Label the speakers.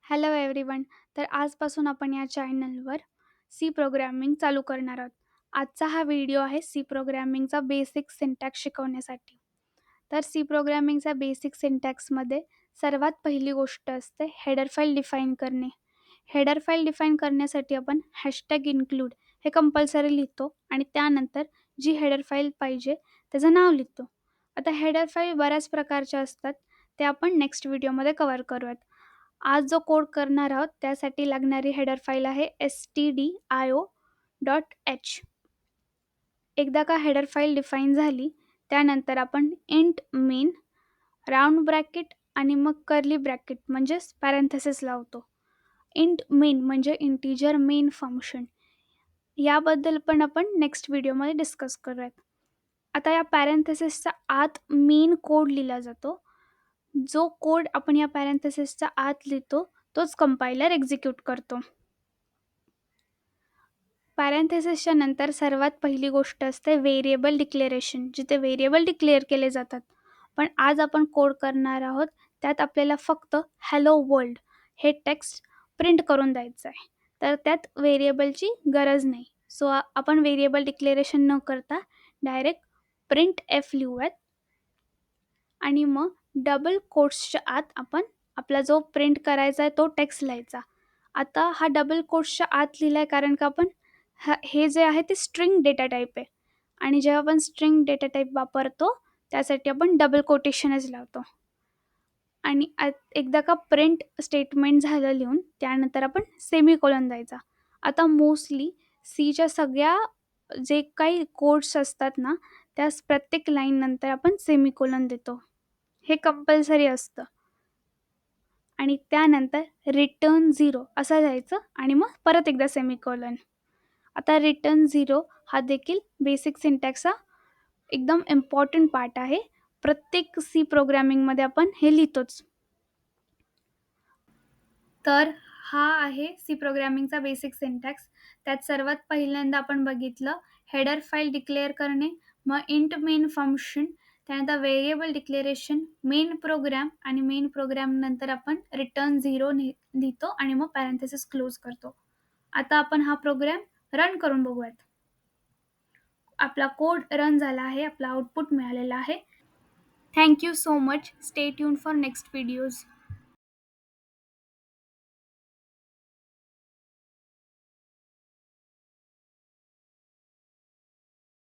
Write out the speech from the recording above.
Speaker 1: Hello everyone. तर आजपासून आपण या चॅनलवर सी प्रोग्रॅमिंग चालू करणार आहोत. आजचा हा व्हिडिओ आहे सी प्रोग्रॅमिंगचा बेसिक सिंटॅक्स शिकवण्यासाठी. तर सी प्रोग्रॅमिंगचा बेसिक सिंटॅक्समध्ये सर्वात पहिली गोष्ट असते हेडर फाईल डिफाईन करणे. हेडर फाईल डिफाईन करण्यासाठी आपण हॅशटॅग इन्क्लूड हे कंपल्सरी लिहितो आणि त्यानंतर जी हेडर फाईल पाहिजे त्याचं नाव लिहितो. आता हेडर फाईल बऱ्याच प्रकारच्या असतात, ते आपण नेक्स्ट व्हिडिओमध्ये कव्हर करूयात. आज जो कोड करणार आहोत त्यासाठी लागणारी हेडर फाईल आहे stdio.h. एकदा का हेडर फाईल डिफाईन झाली त्यानंतर आपण इंट मेन राऊंड ब्रॅकेट आणि मग कर्ली ब्रॅकेट म्हणजेच पॅरेंथेसिस लावतो. इंट मेन म्हणजे इंटिजर मेन फंक्शन, याबद्दल पण आपण नेक्स्ट व्हिडिओमध्ये डिस्कस करूयात. आता या पॅरेंथेसिसच्या आत मेन कोड लिहिला जातो. जो कोड आपण या पॅरेंथेसिसच्या आत लिहितो तोच कंपायलर एक्झिक्यूट करतो. पॅरेंथेसिसच्या नंतर सर्वात पहिली गोष्ट असते व्हेरिएबल डिक्लेरेशन, जिथे व्हेरिएबल डिक्लेअर केले जातात. पण आज आपण कोड करणार आहोत त्यात आपल्याला फक्त हॅलो वर्ल्ड हे टेक्स्ट प्रिंट करून द्यायचं आहे. तर त्यात व्हेरिएबलची गरज नाही. सो आपण व्हेरिएबल डिक्लेरेशन न करता डायरेक्ट प्रिंट एफ लिहूयात आणि मग डबल कोट्सच्या आत आपण आपला जो प्रिंट करायचा आहे तो टेक्स्ट लिहायचा. आता हा डबल कोट्सच्या आत लिहिला आहे कारण का आपण हे जे आहे ते स्ट्रिंग डेटा टाईप आहे आणि जेव्हा आपण स्ट्रिंग डेटा टाईप वापरतो त्यासाठी आपण डबल कोटेशनच लावतो. आणि एकदा का प्रिंट स्टेटमेंट झालं लिहून त्यानंतर आपण सेमीकोलन द्यायचा. आता मोस्टली सीच्या सगळ्या जे काही कोड्स असतात ना, त्या प्रत्येक लाईन नंतर आपण सेमीकोलन देतो. हे कंपल्सरी असतं. आणि त्यानंतर रिटर्न 0 असं द्यायचं आणि मग परत एकदा सेमीकोलन. आता रिटर्न 0 हा देखील बेसिक सिंटॅक्सचा एकदम इम्पॉर्टंट पार्ट आहे. प्रत्येक सी प्रोग्रॅमिंगमध्ये आपण हे लिहितोच. तर हा आहे सी प्रोग्रॅमिंगचा बेसिक सिंटॅक्स. त्यात सर्वात पहिल्यांदा आपण बघितलं हेडर फाईल डिक्लेअर करणे, मग इंट मेन फंक्शन, त्यानंतर व्हेरिएबल डिक्लेरेशन, मेन प्रोग्रॅम आणि मेन प्रोग्रॅम नंतर आपण रिटर्न 0 लिहितो आणि मग पॅरेंथेसिस क्लोज करतो. आता आपण हा प्रोग्रॅम रन करून बघूयात. आपला कोड रन झाला आहे, आपला आउटपुट मिळालेला आहे. Thank you so much. Stay tune for next videos.